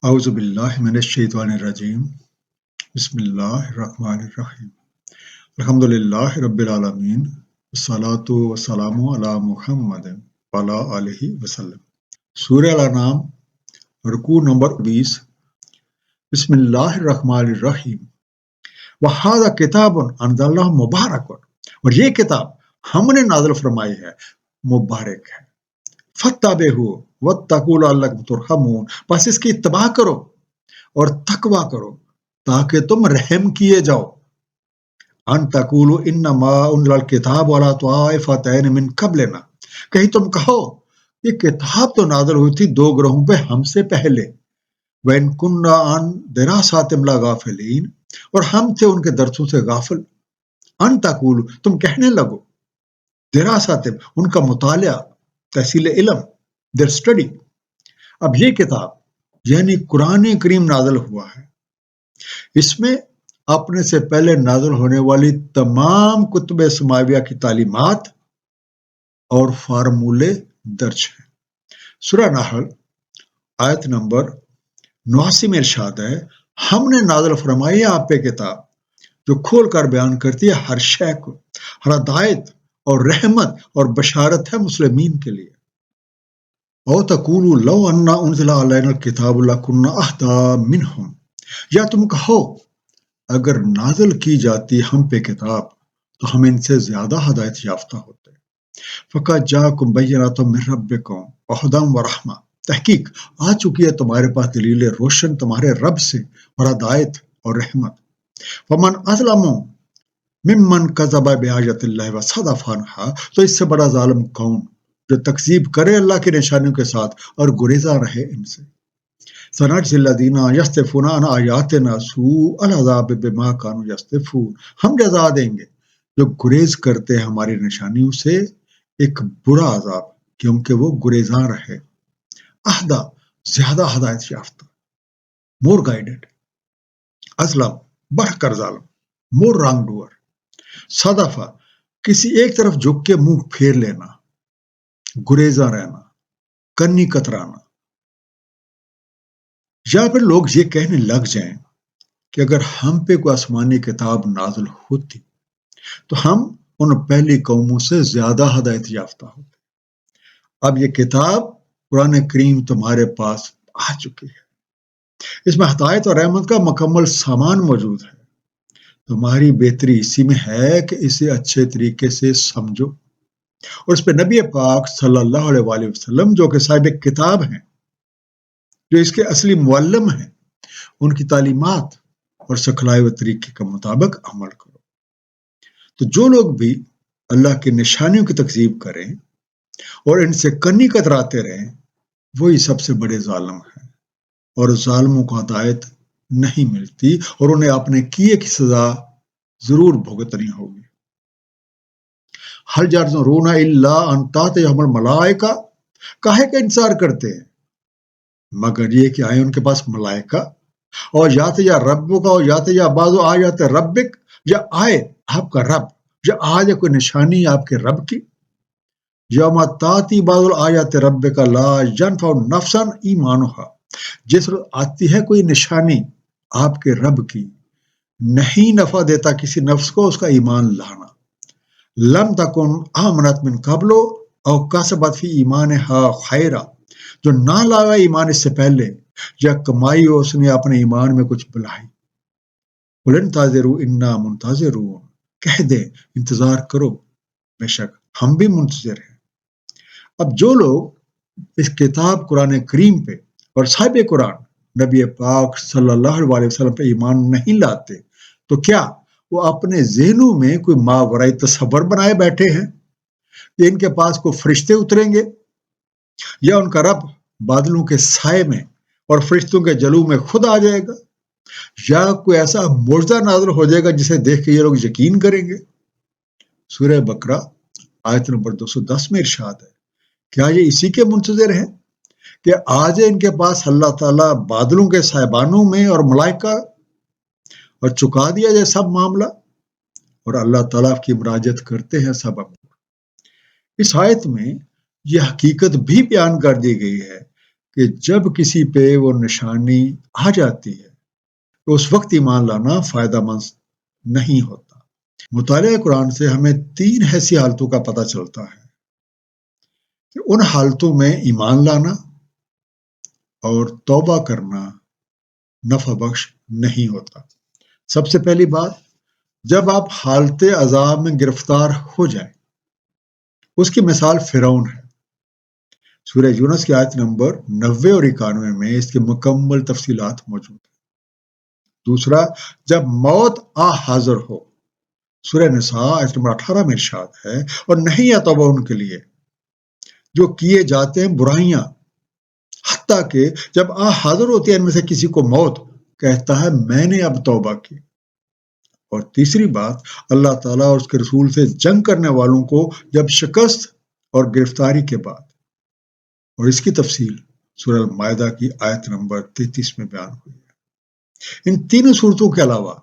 اعوذ باللہ من الشیطان الرجیم بسم اللہ الرحمن الرحیم الحمدللہ رب العالمین والصلاة والسلام علی محمد وعلی آلہ وسلم۔ سورہ الانعام، رکوع نمبر 20۔ بسم اللہ الرحمن الرحیم۔ وَهَذَا کتاب انزلناہ مبارک، اور یہ کتاب ہم نے نازل فرمائی ہے، مبارک ہے۔ فَاتَّبِعُوهُ وَاتَّقُوا لَعَلَّکُمْ تُرْحَمُونَ، بس اس کی اتباع کرو اور تقویٰ کرو تاکہ تم رحم کیے جاؤ۔ ان تقولوا انما انزل الکتاب علی طائفتین من قبلنا، کہیں تم کہو یہ کتاب تو نازل ہوئی تھی دو گروہوں پہ ہم سے پہلے۔ وَإِن كُنَّا عَن دِرَاسَاتِهِمْ لَغَافِلِينَ، اور ہم تھے ان کے درسوں سے غافل۔ ان تقولوا، تم کہنے لگو، دِرَاسَاتِهِمْ، ان کا مطالعہ، تحصیل علم، their study۔ اب یہ کتاب یعنی قرآن کریم نازل ہوا ہے، اس میں اپنے سے پہلے نازل ہونے والی تمام کتب سماویہ کی تعلیمات اور فارمولے درج ہیں۔ سورہ نحل آیت نمبر 89 میں ارشاد ہے، ہم نے نازل فرمائی ہے آپ پہ کتاب جو کھول کر بیان کرتی ہے ہر شے کو، ہدایت اور رحمت اور بشارت ہے مسلمین کے لیے۔ او تقولوا لو انا انزل علینا الکتاب لکنا اہدی منہم، یا تم کہو اگر نازل کی جاتی ہم پہ کتاب تو ہم ان سے زیادہ ہدایت یافتہ ہوتے۔ فقد جاءکم بینۃ من ربکم وہدی ورحمۃ، تحقیق آ چکی ہے تمہارے پاس دلیل روشن تمہارے رب سے اور ہدایت اور رحمت۔ ومن اظلم ممن کذب بآیات اللہ وصدف عنہا، تو اس سے بڑا ظالم کون جو تکذیب کرے اللہ کی نشانیوں کے ساتھ اور گریزاں رہے ان سے۔ سنجزی الذین یصدفون عن آیاتنا سوء العذاب بما کانوا یصدفون، ہم جزا دیں گے جو گریز کرتے ہیں ہماری نشانیوں سے ایک برا عذاب، کیونکہ وہ گریزاں رہے۔ اہدا، زیادہ ہدایت یافتہ، مور گائیڈڈ۔ ازلم، بڑھ کر ظالم، مور رانگ ڈوئر۔ صدفہ، کسی ایک طرف جھک کے منہ پھیر لینا، گریزاں رہنا، کنی کترانا۔ یا پھر لوگ یہ کہنے لگ جائیں کہ اگر ہم پہ کوئی آسمانی کتاب نازل ہوتی تو ہم ان پہلی قوموں سے زیادہ ہدایت یافتہ ہوتے۔ اب یہ کتاب قرآن کریم تمہارے پاس آ چکی ہے، اس میں ہدایت اور رحمت کا مکمل سامان موجود ہے۔ تمہاری بہتری اسی میں ہے کہ اسے اچھے طریقے سے سمجھو، اور اس پہ نبی پاک صلی اللہ علیہ وآلہ وسلم جو کہ صاحب کتاب ہیں، جو اس کے اصلی معلم ہیں، ان کی تعلیمات اور سکھلائے ہوئے طریقے کے مطابق عمل کرو۔ تو جو لوگ بھی اللہ کی نشانیوں کی تکذیب کریں اور ان سے کنی کتراتے رہیں، وہی سب سے بڑے ظالم ہیں، اور ظالموں کو ہدایت نہیں ملتی اور انہیں اپنے کیے کی سزا ضرور بھگتنی ہوگی۔ حل یرزقون الا ان تاتیہم الملائکہ، کاہے کا انتظار کرتے ہیں مگر یہ کہ آئے ان کے پاس ملائکہ، اور یات یا ربک، اور یات یا بعض آیات ربک، یا آئے آپ کا رب، یا آ جائے کوئی نشانی آپ کے رب کی۔ یوم تاتی بعض آیات ربک لا ینفع نفسا ایمانہا، جس روز آتی ہے کوئی نشانی آپ کے رب کی، نہیں نفع دیتا کسی نفس کو اس کا ایمان لانا۔ لم تکن آمنت من قبل او کسبت فی ایمانہا خیرا، جو نہ لایا ایمان اس سے پہلے یا کمائی ہو اس نے اپنے ایمان میں کچھ بلائی۔ قل انتظروا انا منتظرون، کہہ دے انتظار کرو، بے شک ہم بھی منتظر ہیں۔ اب جو لوگ اس کتاب قرآن کریم پہ اور صاحب قرآن نبی پاک صلی اللہ علیہ وسلم پہ ایمان نہیں لاتے، تو کیا وہ اپنے ذہنوں میں کوئی ماورائی تصور بنائے بیٹھے ہیں کہ ان کے پاس کوئی فرشتے اتریں گے، یا ان کا رب بادلوں کے سائے میں اور فرشتوں کے جلو میں خود آ جائے گا، یا کوئی ایسا معجزہ نازل ہو جائے گا جسے دیکھ کے یہ لوگ یقین کریں گے۔ سورہ بقرہ آیت نمبر 210 میں ارشاد ہے، کیا یہ اسی کے منتظر ہیں کہ آج ان کے پاس اللہ تعالیٰ بادلوں کے سائبانوں میں اور ملائکہ اور چکا دیا جائے سب معاملہ، اور اللہ تعالیٰ کی مراجعت کرتے ہیں سب اپنے۔ اس آیت میں یہ حقیقت بھی بیان کر دی گئی ہے کہ کہ جب کسی پہ وہ نشانی آ جاتی ہے تو اس وقت ایمان لانا فائدہ مند نہیں ہوتا۔ مطالعہ قرآن سے ہمیں 3 ایسی حالتوں کا پتہ چلتا ہے کہ ان حالتوں میں ایمان لانا اور توبہ کرنا نفع بخش نہیں ہوتا۔ سب سے پہلی بات، جب آپ حالت عذاب میں گرفتار ہو جائیں، اس کی مثال فرعون ہے۔ سورہ یونس کی آیت نمبر 90 اور 91 میں اس کی مکمل تفصیلات موجود ہیں۔ دوسرا، جب موت حاضر ہو، سورہ نساء آیت نمبر 18 میں ارشاد ہے، اور نہیں ہے توبہ ان کے لیے جو کیے جاتے ہیں برائیاں، حتیٰ کہ جب حاضر ہوتی ہے ان میں سے کسی کو موت، کہتا ہے میں نے اب توبہ کی۔ اور تیسری بات، اللہ تعالیٰ اور اس کے رسول سے جنگ کرنے والوں کو جب شکست اور گرفتاری کے بعد، اور اس کی تفصیل سورہ المائدہ کی آیت نمبر 33 میں بیان ہوئی ہے۔ ان تینوں صورتوں کے علاوہ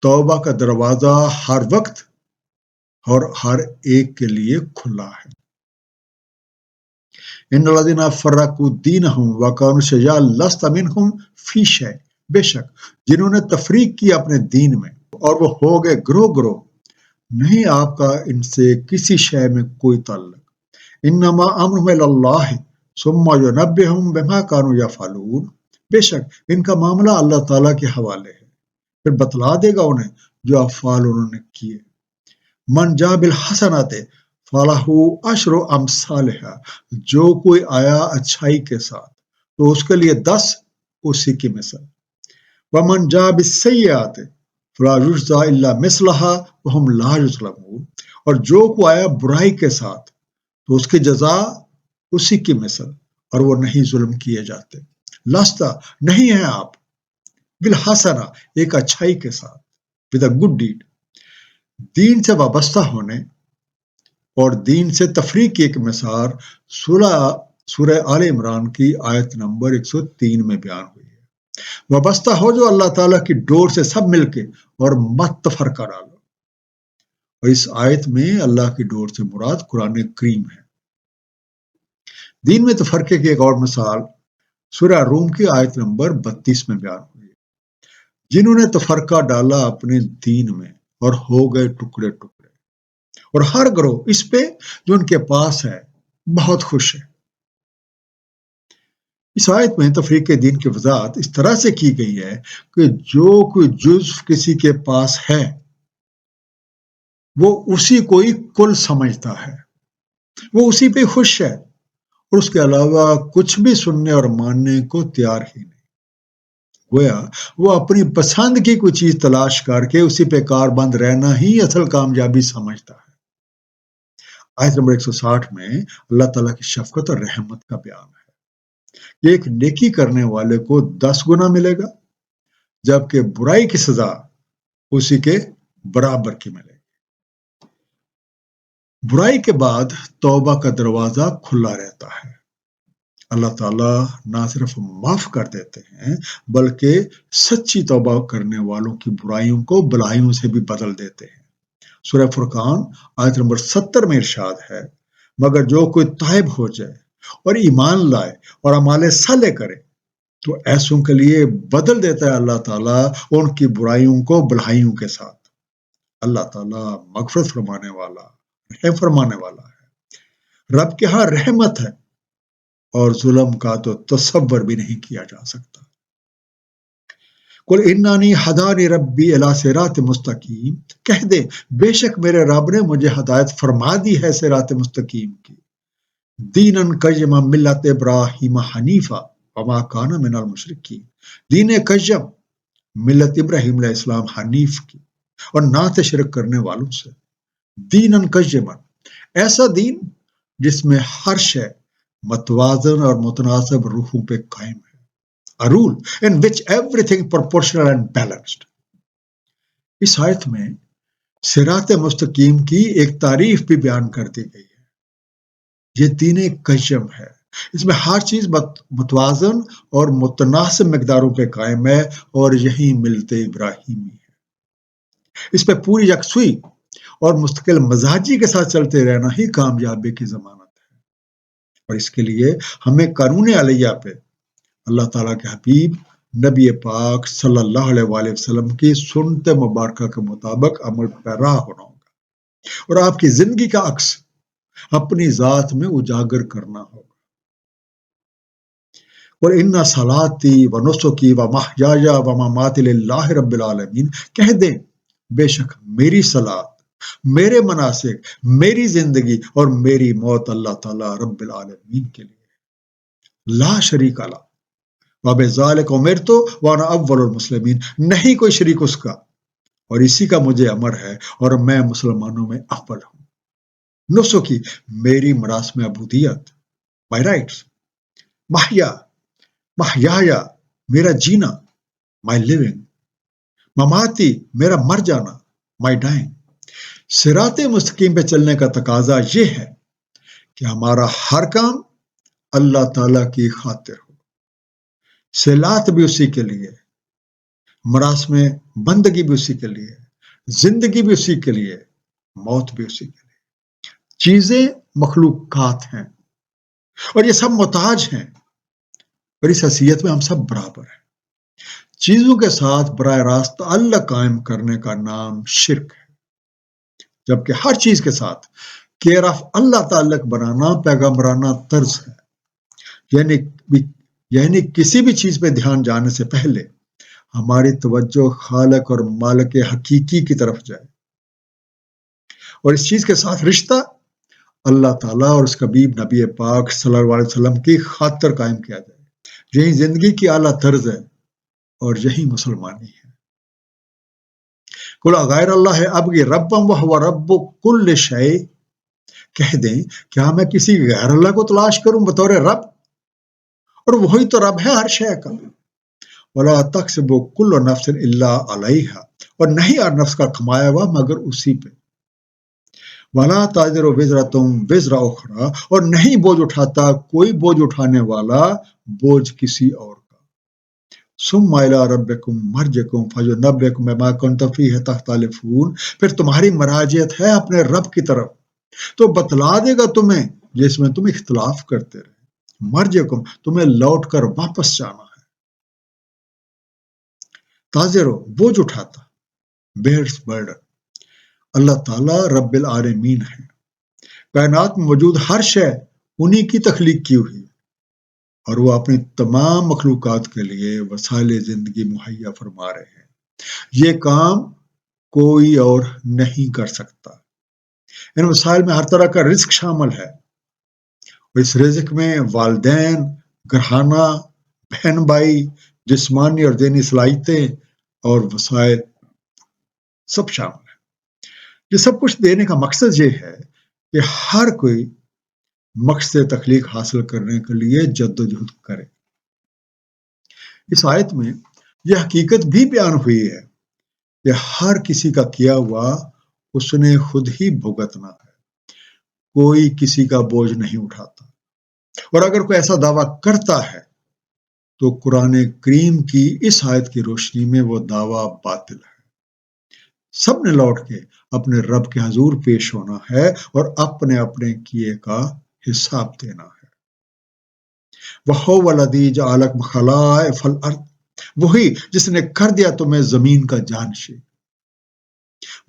توبہ کا دروازہ ہر وقت اور ہر ایک کے لیے کھلا ہے۔ ان الذین فرقوا دینہم وکانوا شیعا لست منہم فی شیء، بے شک جنہوں نے تفریق کی اپنے دین میں اور وہ ہو گئے گروہ گروہ، نہیں آپ کا ان سے کسی شے میں کوئی تعلق۔ انما امرهم الی اللہ ثم ینبئہم بما کانوا یفعلون، بے شک ان کا معاملہ اللہ تعالیٰ کے حوالے ہے، پھر بتلا دے گا انہیں جو افعال انہوں نے کیے۔ من جاء بالحسنۃ فلہ عشر امثالھا، جو کوئی آیا اچھائی کے ساتھ تو اس کے لیے 10 اسی کی مثل۔ ومن جاء بالسیئۃ فلا یجزی الا مثلھا وہم لا یظلمون، اور جو کوئی آیا برائی کے ساتھ تو اس کی جزا اسی کی مثل اور وہ نہیں ظلم کیے جاتے۔ لستہ نہیں ہے آپ، بالحسنہ ایک اچھائی کے ساتھ، with a good deed، دین سے وابستہ ہونے اور دین سے تفریق کی ایک مثال سورہ آل عمران کی آیت نمبر 103 میں بیان ہوئی ہے۔ وابستہ ہو جو اللہ تعالیٰ کی ڈور سے سب مل کے، اور مت تفرقہ ڈالو۔ اور اس آیت میں اللہ کی ڈور سے مراد قرآن کریم ہے۔ دین میں تفرقے کی ایک اور مثال سورہ روم کی آیت نمبر 32 میں بیان ہوئی ہے۔ جنہوں نے تفرقہ ڈالا اپنے دین میں اور ہو گئے ٹکڑے ٹکڑے، اور ہر گروہ اس پہ جو ان کے پاس ہے بہت خوش ہے۔ اس آیت میں تفریق دین کی وضاحت اس طرح سے کی گئی ہے کہ جو کوئی جزو کسی کے پاس ہے وہ اسی کو ہی کل سمجھتا ہے، وہ اسی پہ خوش ہے، اور اس کے علاوہ کچھ بھی سننے اور ماننے کو تیار ہی نہیں۔ گویا وہ اپنی پسند کی کوئی چیز تلاش کر کے اسی پہ کاربند رہنا ہی اصل کامیابی سمجھتا ہے۔ آیت نمبر 160 میں اللہ تعالیٰ کی شفقت اور رحمت کا بیان ہے کہ ایک نیکی کرنے والے کو 10 گنا ملے گا، جبکہ برائی کی سزا اسی کے برابر کی ملے گی۔ برائی کے بعد توبہ کا دروازہ کھلا رہتا ہے۔ اللہ تعالیٰ نہ صرف معاف کر دیتے ہیں بلکہ سچی توبہ کرنے والوں کی برائیوں کو بلائیوں سے بھی بدل دیتے ہیں۔ سورہ فرقان آیت نمبر 70 میں ارشاد ہے، مگر جو کوئی تائب ہو جائے اور ایمان لائے اور اعمال صالح کرے تو ایسوں کے لیے بدل دیتا ہے اللہ تعالیٰ ان کی برائیوں کو بھلائیوں کے ساتھ۔ اللہ تعالیٰ مغفرت فرمانے والا، رحم فرمانے والا ہے۔ رب کے ہاں رحمت ہے اور ظلم کا تو تصور بھی نہیں کیا جا سکتا۔ قل انانی ہدانی ربی الی صراط مستقیم، کہہ دے بے شک میرے رب نے مجھے ہدایت فرما دی ہے صراط مستقیم کی، دینن قیما ملت ابراہیم حنیفہ وما کان من المشرکین، دین قیم ملت ابراہیم علیہ السلام حنیف کی اور نہ تھے شرک کرنے والوں سے، دینن قیما ایسا دین جس میں ہر شے متوازن اور متناسب روحوں پہ قائم ہے، a rule in which everything proportional and balanced۔ اس آیت میں صراط مستقیم کی ایک تعریف بھی بیان کر دی گئی ہے۔ یہ دین قیم ہے، اس میں ہر چیز متوازن اور متناسب مقداروں پہ قائم ہے، اور یہی ملت ابراہیمی ہے۔ اس پہ پوری یکسوئی اور مستقل مزاجی کے ساتھ چلتے رہنا ہی کامیابی کی ضمانت ہے۔ اور اس کے لیے ہمیں قانون علیہ پہ اللہ تعالیٰ کے حبیب نبی پاک صلی اللہ علیہ وآلہ وسلم کی سنت مبارکہ کے مطابق عمل پیرا ہونا ہوگا، اور آپ کی زندگی کا عکس اپنی ذات میں اجاگر کرنا ہوگا۔ اور ان صلاتی و نسکی و محیایا و مماتی للہ رب العالمین، کہہ دیں بے شک میری صلات، میرے مناسک، میری زندگی اور میری موت اللہ تعالیٰ رب العالمین کے لیے، لا شریک اللہ وبذالک امرت وانا اول المسلمین، نہیں کوئی شریک اس کا، اور اسی کا مجھے امر ہے اور میں مسلمانوں میں اول ہوں۔ نسکی میری مراسم عبودیت، مائی رائٹس، محیایا میرا جینا، مائی لیونگ، مماتی میرا مر جانا، مائی ڈائنگ۔ صراط مستقیم پہ چلنے کا تقاضا یہ ہے کہ ہمارا ہر کام اللہ تعالیٰ کی خاطر ہو، صلات بھی اسی کے لیے، مراسم بندگی بھی اسی کے لیے، زندگی بھی اسی کے لیے، موت بھی اسی کے لیے۔ چیزیں مخلوقات ہیں اور یہ سب محتاج ہیں، اور اس حیثیت میں ہم سب برابر ہیں۔ چیزوں کے ساتھ براہ راست اللہ قائم کرنے کا نام شرک ہے، جبکہ ہر چیز کے ساتھ کیئر آف اللہ تعلق بنانا پیغمبرانہ طرز ہے، یعنی کسی بھی چیز پہ دھیان جانے سے پہلے ہماری توجہ خالق اور مالک حقیقی کی طرف جائے، اور اس چیز کے ساتھ رشتہ اللہ تعالیٰ اور اس حبیب نبی پاک صلی اللہ علیہ وسلم کی خاطر قائم کیا جائے۔ یہی زندگی کی اعلیٰ طرز ہے اور یہی مسلمانی ہے۔ قل غیر اللہ ابغی ربا وہو رب کل شیء، کہہ دیں کیا میں کسی غیر اللہ کو تلاش کروں بطور رب، اور وہی تو رب ہے ہر شے کا۔ ولا تکسب کل نفس الا علیہا، اور نہیں ہر نفس کا کمایا ہوا مگر اسی پہ۔ ولا تزر وزرۃ وزر اخری، اور نہیں بوجھ اٹھاتا کوئی بوجھ اٹھانے والا بوجھ کسی اور کا۔ ثم الی ربکم مرجعکم فینبئکم بما کنتم فیہ تختلفون، پھر تمہاری مراجعت ہے اپنے رب کی طرف، تو بتلا دے گا تمہیں جس میں تم اختلاف کرتے رہے۔ مرجعکم تمہیں لوٹ کر واپس جانا ہے۔ تازرو بوجھ اٹھاتا، بیئرس برڈن، اللہ تعالیٰ رب العالمین ہے، کائنات میں موجود ہر شے انہی کی تخلیق کی ہوئی، اور وہ اپنی تمام مخلوقات کے لیے وسائل زندگی مہیا فرما رہے ہیں۔ یہ کام کوئی اور نہیں کر سکتا۔ ان وسائل میں ہر طرح کا رزق شامل ہے، اور اس رزق میں والدین، گھرانہ، بہن بھائی، جسمانی اور ذہنی صلاحیتیں اور وسائل سب شامل ہیں۔ یہ سب کچھ دینے کا مقصد یہ ہے کہ ہر کوئی مقصد تخلیق حاصل کرنے کے لیے جدوجہد کرے۔ اس آیت میں یہ حقیقت بھی بیان ہوئی ہے کہ ہر کسی کا کیا ہوا اس نے خود ہی بھگتنا ہے، کوئی کسی کا بوجھ نہیں اٹھاتا، اور اگر کوئی ایسا دعویٰ کرتا ہے تو قرآن کریم کی اس آیت کی روشنی میں وہ دعویٰ باطل ہے۔ سب نے لوٹ کے اپنے رب کے حضور پیش ہونا ہے اور اپنے اپنے کیے کا حساب دینا ہے۔ وَهُوَ الَّذِي جَعَلَكُمْ خَلَائِفَ الْأَرْضِ، وہی جس نے کر دیا تمہیں زمین کا جانشین۔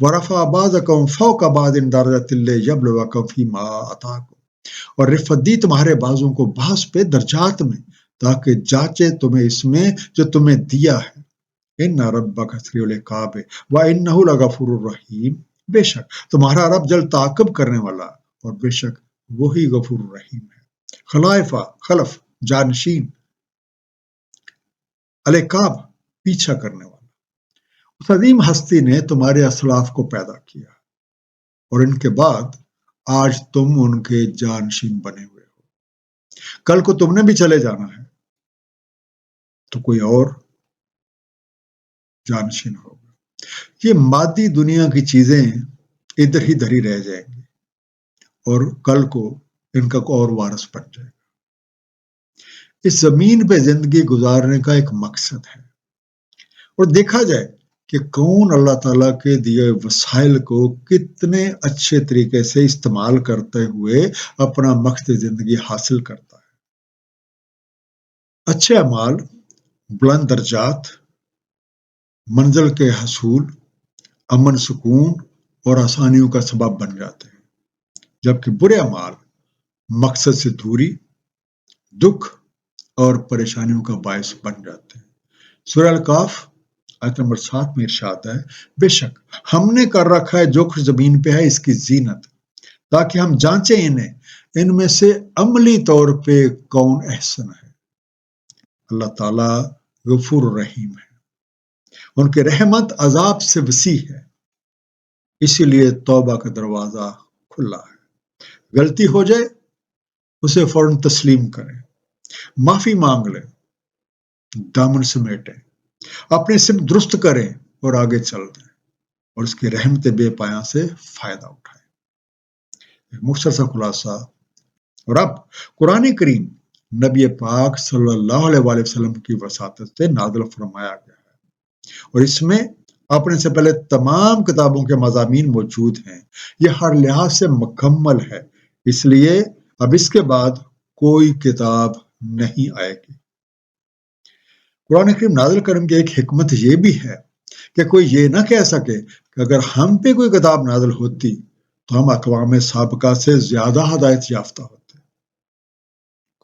وَرَفَعَ بَعْضَكُمْ فَوْقَ بَعْضٍ دَرَجَاتٍ لِيَبْلُوَكُمْ فِيمَا آتَاكُمْ، اور رفعت دی تمہارے بعضوں کو بعض پہ درجات میں تاکہ جانچے تمہیں اس میں جو تمہیں دیا ہے۔ ان ربک سریع العقاب وانہ لغفور الرحیم، بے شک تمہارا رب جلد تعاقب کرنے والا اور بے شک وہی غفور الرحیم ہے۔ خلائفہ خلف جانشین، العقاب پیچھا کرنے والا۔ اس عظیم ہستی نے تمہارے اسلاف کو پیدا کیا اور ان کے بعد آج تم ان کے جانشین بنے ہوئے ہو۔ کل کو تم نے بھی چلے جانا ہے تو کوئی اور جانشین ہوگا۔ یہ مادی دنیا کی چیزیں ادھر ہی دھری رہ جائیں گی اور کل کو ان کا کوئی اور وارث بن جائے گا۔ اس زمین پہ زندگی گزارنے کا ایک مقصد ہے، اور دیکھا جائے کہ کون اللہ تعالیٰ کے دیے وسائل کو کتنے اچھے طریقے سے استعمال کرتے ہوئے اپنا مقصد زندگی حاصل کرتا ہے۔ اچھے اعمال بلند درجات، منزل کے حصول، امن سکون اور آسانیوں کا سبب بن جاتے ہیں، جبکہ برے اعمال مقصد سے دوری، دکھ اور پریشانیوں کا باعث بن جاتے ہیں۔ سورہ الکاف آیت نمبر 7 میں ارشاد ہے، بے شک ہم نے کر رکھا ہے جو کچھ زمین پہ ہے اس کی زینت، تاکہ ہم جانچیں انہیں ان میں سے عملی طور پہ کون احسن ہے۔ اللہ تعالیٰ غفور رحیم ہے، ان کی رحمت عذاب سے وسیع ہے، اسی لیے توبہ کا دروازہ کھلا ہے۔ غلطی ہو جائے اسے فوراً تسلیم کریں، معافی مانگ لیں، دامن سمیٹیں، اپنے سب درست کریں اور آگے چل دیں، اور اس کی رحمت بے پایاں سے فائدہ اٹھائیں۔ ایک مختصر سا خلاصہ۔ اور اب قرآن کریم نبی پاک صلی اللہ علیہ وآلہ وسلم کی وساطت سے نازل فرمایا گیا ہے، اور اس میں اپنے سے پہلے تمام کتابوں کے مضامین موجود ہیں۔ یہ ہر لحاظ سے مکمل ہے، اس لیے اب اس کے بعد کوئی کتاب نہیں آئے گی۔ قرآن کریم نازل کرنے کی ایک حکمت یہ بھی ہے کہ کوئی یہ نہ کہہ سکے کہ اگر ہم پہ کوئی کتاب نازل ہوتی تو ہم اقوام سابقہ سے زیادہ ہدایت یافتہ ہوتے۔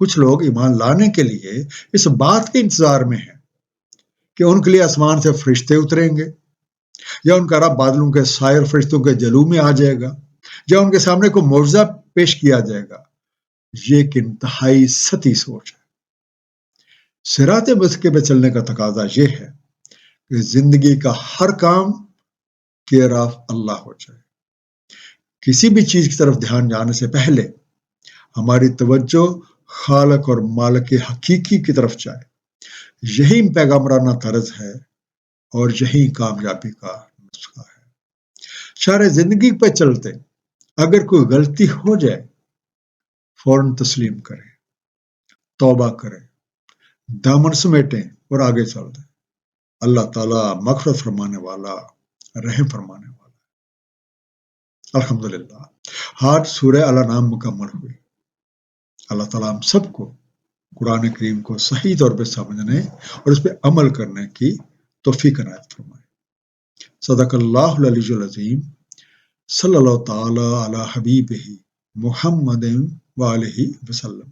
کچھ لوگ ایمان لانے کے لیے اس بات کے انتظار میں ہیں کہ ان کے لیے آسمان سے فرشتے اتریں گے، یا ان کا رب بادلوں کے سائر فرشتوں کے جلو میں آ جائے گا، یا ان کے سامنے کوئی معجزہ پیش کیا جائے گا۔ یہ ایک انتہائی سطحی سوچ ہے۔ صراط مستقیم پہ چلنے کا تقاضا یہ ہے کہ زندگی کا ہر کام کیئر آف اللہ ہو جائے۔ کسی بھی چیز کی طرف دھیان جانے سے پہلے ہماری توجہ خالق اور مالک حقیقی کی طرف جائے۔ یہی پیغمبرانہ طرز ہے اور یہی کامیابی کا نسخہ ہے۔ شرع زندگی پہ چلتے اگر کوئی غلطی ہو جائے فوراً تسلیم کریں، توبہ کریں، دامن سمیٹیں اور آگے چل دیں۔ اللہ تعالیٰ مغفرت فرمانے والا، رحم فرمانے والا۔ الحمدللہ آج سورہ الانعام مکمل ہوئی۔ اللہ تعالیٰ ہم سب کو قرآن کریم کو صحیح طور پہ سمجھنے اور اس پہ عمل کرنے کی توفیق عنایت فرمائے۔ صدق اللہ العلی العظیم۔ صلی اللہ تعالی علی حبیبہ محمد وآلہ وسلم۔